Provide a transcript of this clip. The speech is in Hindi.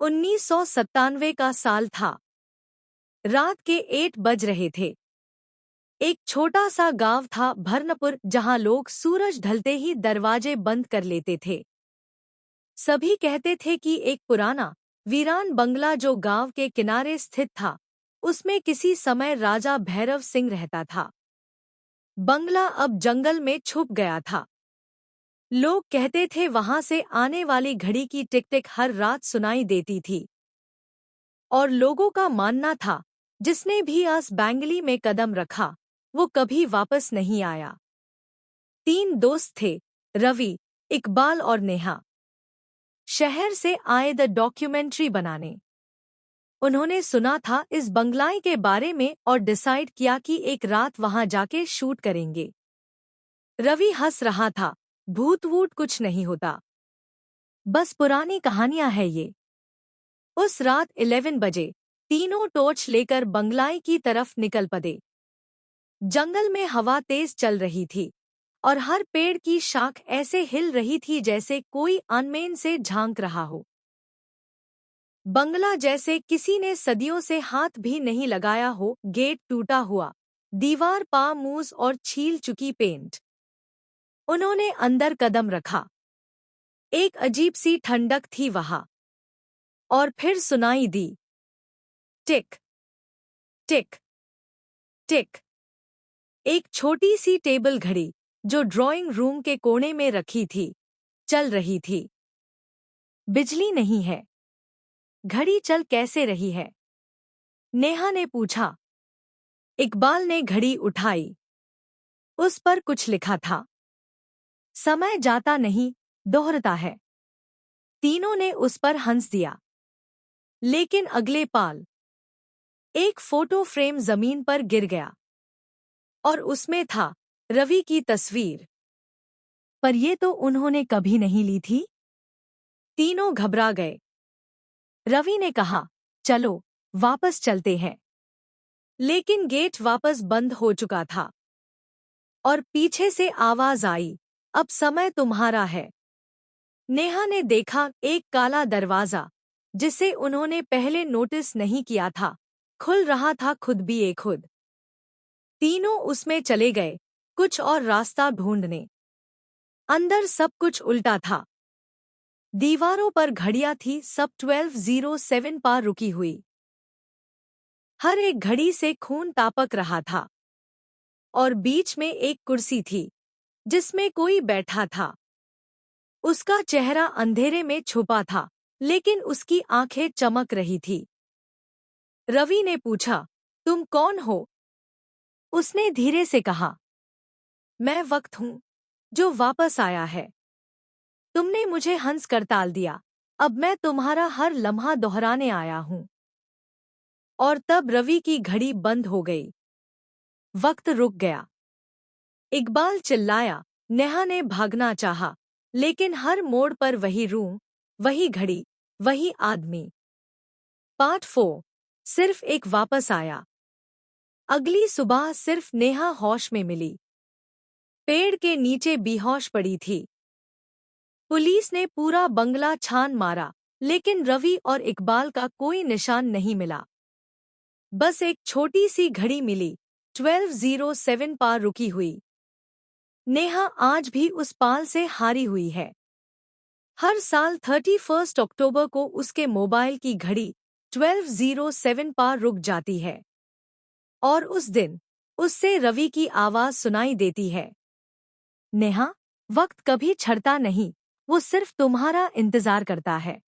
1997 का साल था। रात के 8 बज रहे थे। एक छोटा सा गांव था भरनपुर, जहां लोग सूरज ढलते ही दरवाजे बंद कर लेते थे। सभी कहते थे कि एक पुराना वीरान बंगला जो गांव के किनारे स्थित था, उसमें किसी समय राजा भैरव सिंह रहता था। बंगला अब जंगल में छुप गया था। लोग कहते थे वहां से आने वाली घड़ी की टिक टिक हर रात सुनाई देती थी। और लोगों का मानना था, जिसने भी आस बैंगली में कदम रखा, वो कभी वापस नहीं आया। 3 दोस्त थे, रवि, इकबाल और नेहा। शहर से आए द डॉक्यूमेंट्री बनाने। उन्होंने सुना था इस बंगलाई के बारे में और डिसाइड किया कि एक रात वहां जाके शूट करेंगे। रवि हंस रहा था, भूत वूत कुछ नहीं होता, बस पुरानी कहानियां है ये। उस रात 11 बजे तीनों टॉर्च लेकर बंगलाई की तरफ निकल पड़े। जंगल में हवा तेज चल रही थी और हर पेड़ की शाख ऐसे हिल रही थी जैसे कोई अनमेन से झांक रहा हो। बंगला जैसे किसी ने सदियों से हाथ भी नहीं लगाया हो। गेट टूटा हुआ, दीवार पा मूस और छील चुकी पेंट। उन्होंने अंदर कदम रखा। एक अजीब सी ठंडक थी वहां। और फिर सुनाई दी, टिक टिक टिक। एक छोटी सी टेबल घड़ी, जो ड्राइंग रूम के कोने में रखी थी, चल रही थी। बिजली नहीं है, घड़ी चल कैसे रही है? नेहा ने पूछा। इकबाल ने घड़ी उठाई। उस पर कुछ लिखा था, समय जाता नहीं, दोहरता है। तीनों ने उस पर हंस दिया। लेकिन अगले पाल एक फोटो फ्रेम जमीन पर गिर गया और उसमें था रवि की तस्वीर। पर ये तो उन्होंने कभी नहीं ली थी। तीनों घबरा गए। रवि ने कहा, चलो वापस चलते हैं। लेकिन गेट वापस बंद हो चुका था और पीछे से आवाज आई, अब समय तुम्हारा है। नेहा ने देखा एक काला दरवाजा, जिसे उन्होंने पहले नोटिस नहीं किया था, खुल रहा था खुद भी एक खुद। तीनों उसमें चले गए, कुछ और रास्ता ढूंढने। अंदर सब कुछ उल्टा था। दीवारों पर घड़ियां थी, सब 12:07 पर रुकी हुई। हर एक घड़ी से खून तापक रहा था। और बीच में एक कुर्सी थी, जिसमें कोई बैठा था। उसका चेहरा अंधेरे में छुपा था, लेकिन उसकी आंखें चमक रही थी। रवि ने पूछा, तुम कौन हो? उसने धीरे से कहा, मैं वक्त हूं, जो वापस आया है। तुमने मुझे हंस कर टाल दिया, अब मैं तुम्हारा हर लम्हा दोहराने आया हूं। और तब रवि की घड़ी बंद हो गई। वक्त रुक गया। इकबाल चिल्लाया। नेहा ने भागना चाहा, लेकिन हर मोड़ पर वही रूम, वही घड़ी, वही आदमी। पार्ट 4। सिर्फ एक वापस आया। अगली सुबह सिर्फ नेहा होश में मिली। पेड़ के नीचे बेहोश पड़ी थी। पुलिस ने पूरा बंगला छान मारा, लेकिन रवि और इकबाल का कोई निशान नहीं मिला। बस एक छोटी सी घड़ी मिली, 12:07 पर रुकी हुई। नेहा आज भी उस पाल से हारी हुई है। हर साल 31 अक्टूबर को उसके मोबाइल की घड़ी 12:07 पर रुक जाती है। और उस दिन उससे रवि की आवाज सुनाई देती है, नेहा, वक्त कभी छड़ता नहीं, वो सिर्फ तुम्हारा इंतजार करता है।